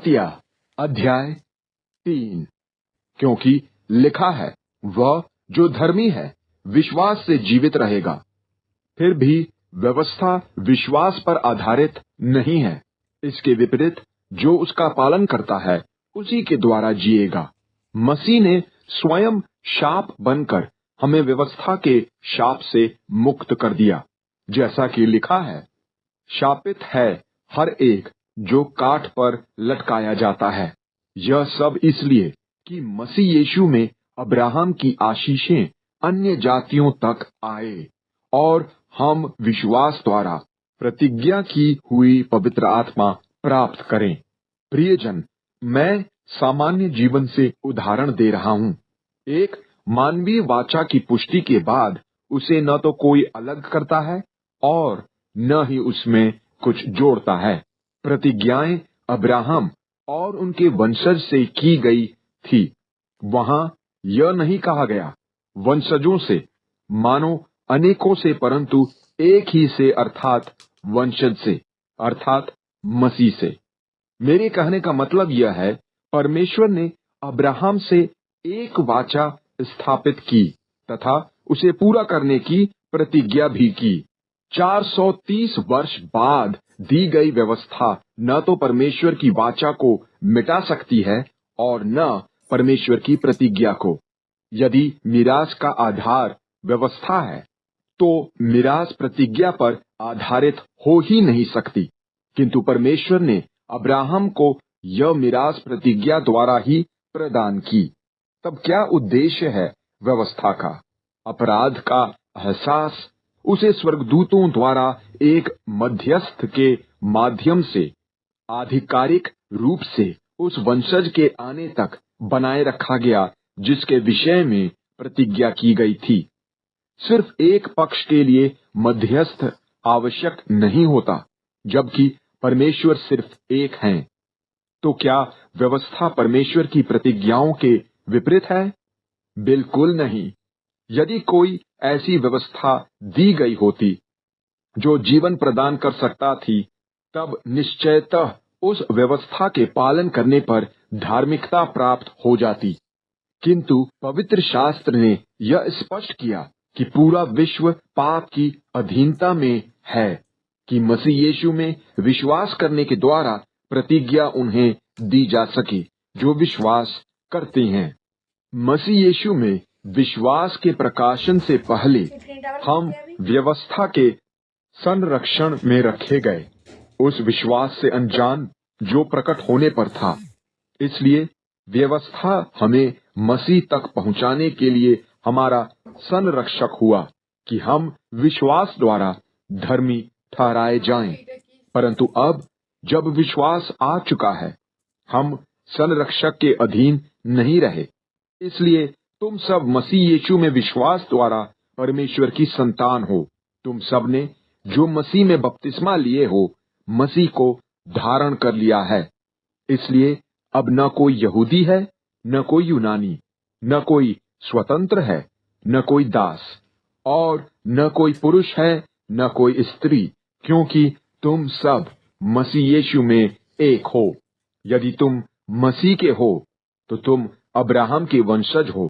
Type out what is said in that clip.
गलातिया अध्याय 3। क्योंकि लिखा है, वह जो धर्मी है विश्वास से जीवित रहेगा। फिर भी व्यवस्था विश्वास पर आधारित नहीं है। इसके विपरीत जो उसका पालन करता है उसी के द्वारा जिएगा। मसीह ने स्वयं शाप बनकर हमें व्यवस्था के शाप से मुक्त कर दिया, जैसा कि लिखा है, शापित है हर एक जो काठ पर लटकाया जाता है। यह सब इसलिए कि मसीह यीशु में अब्राहम की आशीषें अन्य जातियों तक आए और हम विश्वास द्वारा प्रतिज्ञा की हुई पवित्र आत्मा प्राप्त करें। प्रियजन, मैं सामान्य जीवन से उदाहरण दे रहा हूँ। एक मानवीय वाचा की पुष्टि के बाद उसे न तो कोई अलग करता है और न ही उसमें कुछ जोड़ता है। प्रतिज्ञाएं अब्राहम और उनके वंशज से की गई थी। वहां यह नहीं कहा गया वंशजों से, मानो अनेकों से, परंतु एक ही से, अर्थात वंशज से, अर्थात मसीह से। मेरे कहने का मतलब यह है, परमेश्वर ने अब्राहम से एक वाचा स्थापित की तथा उसे पूरा करने की प्रतिज्ञा भी की। 430 वर्ष बाद दी गई व्यवस्था न तो परमेश्वर की वाचा को मिटा सकती है और न परमेश्वर की प्रतिज्ञा को। यदि मिरास का आधार व्यवस्था है तो मिरास प्रतिज्ञा पर आधारित हो ही नहीं सकती, किंतु परमेश्वर ने अब्राहम को यह मिरास प्रतिज्ञा द्वारा ही प्रदान की। तब क्या उद्देश्य है व्यवस्था का? अपराध का एहसास उसे स्वर्गदूतों द्वारा एक मध्यस्थ के माध्यम से आधिकारिक रूप से उस वंशज के आने तक बनाए रखा गया जिसके विषय में प्रतिज्ञा की गई थी। सिर्फ एक पक्ष के लिए मध्यस्थ आवश्यक नहीं होता, जबकि परमेश्वर सिर्फ एक हैं। तो क्या व्यवस्था परमेश्वर की प्रतिज्ञाओं के विपरीत है? बिल्कुल नहीं। यदि कोई ऐसी व्यवस्था दी गई होती जो जीवन प्रदान कर सकता थी, तब निश्चयतः उस व्यवस्था के पालन करने पर धार्मिकता प्राप्त हो जाती। किंतु पवित्र शास्त्र ने यह स्पष्ट किया कि पूरा विश्व पाप की अधीनता में है, कि मसीह यीशु में विश्वास करने के द्वारा प्रतिज्ञा उन्हें दी जा सके जो विश्वास करते हैं। मसीह यीशु में विश्वास के प्रकाशन से पहले हम व्यवस्था के संरक्षण में रखे गए, उस विश्वास से अनजान जो प्रकट होने पर था। इसलिए व्यवस्था हमें मसीह तक पहुंचाने के लिए हमारा संरक्षक हुआ कि हम विश्वास द्वारा धर्मी ठहराए जाएं। परंतु अब जब विश्वास आ चुका है, हम संरक्षक के अधीन नहीं रहे। इसलिए तुम सब मसीह यीशु में विश्वास द्वारा परमेश्वर की संतान हो। तुम सब ने जो मसीह में बपतिस्मा लिए हो, मसीह को धारण कर लिया है। इसलिए अब न कोई यहूदी है, न कोई यूनानी, न कोई स्वतंत्र है, न कोई दास, और न कोई पुरुष है, न कोई स्त्री, क्योंकि तुम सब मसीह यीशु में एक हो। यदि तुम मसीह के हो तो तुम अब्राहम के वंशज हो